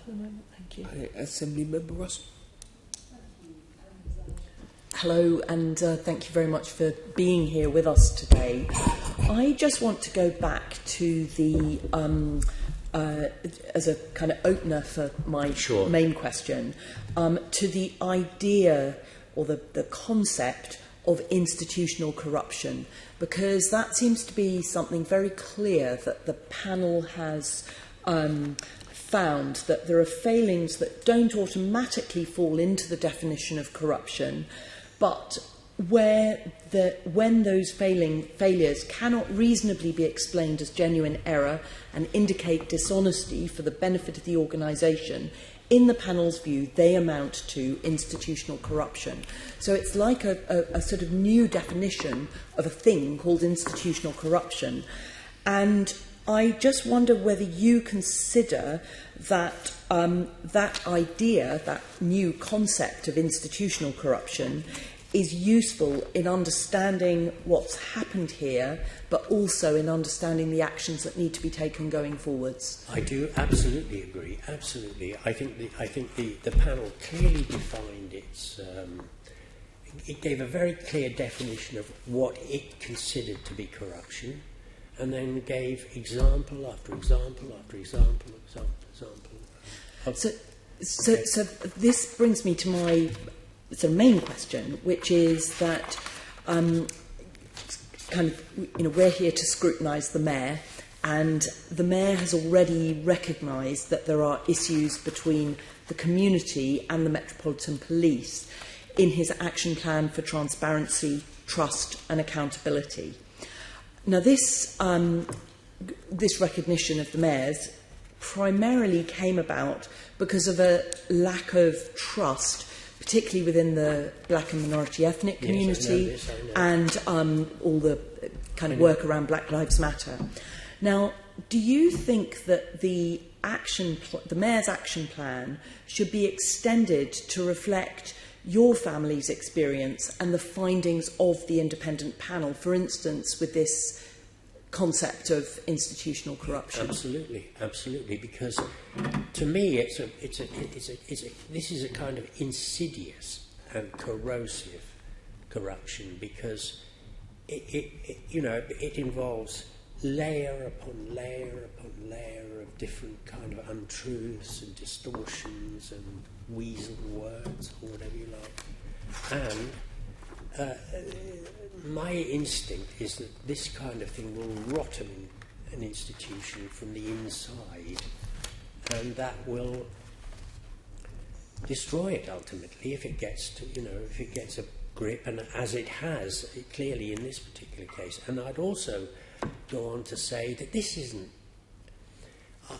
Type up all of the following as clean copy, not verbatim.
for the moment. Thank you. Assembly Member Russell. Hello, and thank you very much for being here with us today. I just want to go back to the, as a kind of opener for my main question, to the idea or the concept of institutional corruption, because that seems to be something very clear that the panel has found, that there are failings that don't automatically fall into the definition of corruption, but when those failures cannot reasonably be explained as genuine error and indicate dishonesty for the benefit of the organisation, in the panel's view, they amount to institutional corruption. So it's like a sort of new definition of a thing called institutional corruption. And I just wonder whether you consider that that idea, that new concept of institutional corruption, is useful in understanding what's happened here, but also in understanding the actions that need to be taken going forwards. I do absolutely agree. Absolutely, I think the panel clearly defined its. It gave a very clear definition of what it considered to be corruption, and then gave example after example after example after example. So this brings me to my main question, which is that we're here to scrutinise the Mayor, and the Mayor has already recognised that there are issues between the community and the Metropolitan Police in his action plan for transparency, trust and accountability. Now this recognition of the Mayor's primarily came about because of a lack of trust, particularly within the black and minority ethnic community, and all the kind of work around Black Lives Matter. Now, do you think that the Mayor's action plan should be extended to reflect your family's experience and the findings of the independent panel, for instance, with this concept of institutional corruption? Absolutely, because to me this is a kind of insidious and corrosive corruption, because it involves layer upon layer upon layer of different kind of untruths and distortions and weasel words, or whatever you like. And my instinct is that this kind of thing will rot an institution from the inside, and that will destroy it ultimately if it gets to, if it gets a grip, and as it has clearly in this particular case. And I'd also go on to say that this isn't.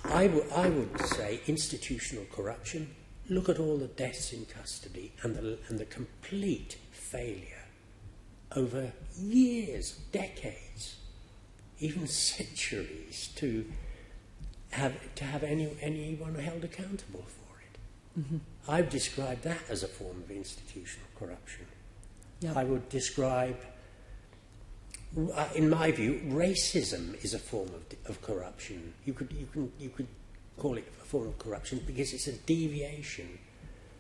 I would say institutional corruption. Look at all the deaths in custody and the complete failure over years, decades, even centuries, to have anyone held accountable for it. Mm-hmm. I've described that as a form of institutional corruption. Yep. I would describe, in my view, racism is a form of corruption. You could call it a form of corruption because it's a deviation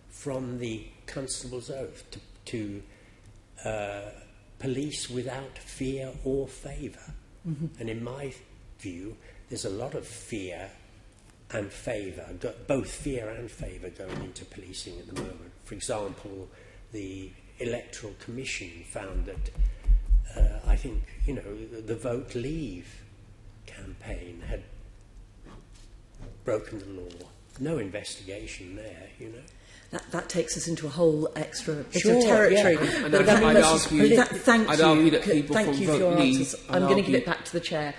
from the constable's oath to police without fear or favour. Mm-hmm. And in my view, there's a lot of fear and favour, both fear and favour, going into policing at the moment. For example, the Electoral Commission found that I think the Vote Leave campaign had broken the law. No investigation there, That takes us into a whole extra bit of territory. Yeah. I'd argue that people thank from you for your Vote Leave, answers. I'm going to give it back to the chair.